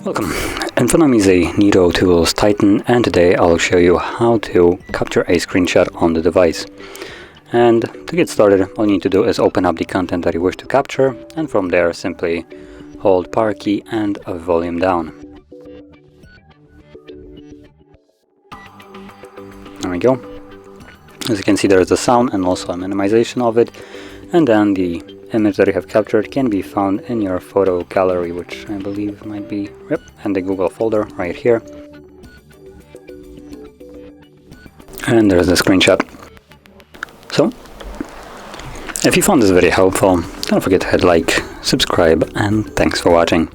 Welcome. In front of me is a Niteo Tools Titan, and today I'll show you how to capture a screenshot on the device. And to get started, all you need to do is open up the content that you wish to capture, and from there simply hold power key and volume down. There we go. As you can see, there is a sound and also a minimization of it, and then the image that you have captured can be found in your photo gallery, which I believe might be in the Google folder right here. And there's the screenshot. So, if you found this video helpful, don't forget to hit like, subscribe, and thanks for watching.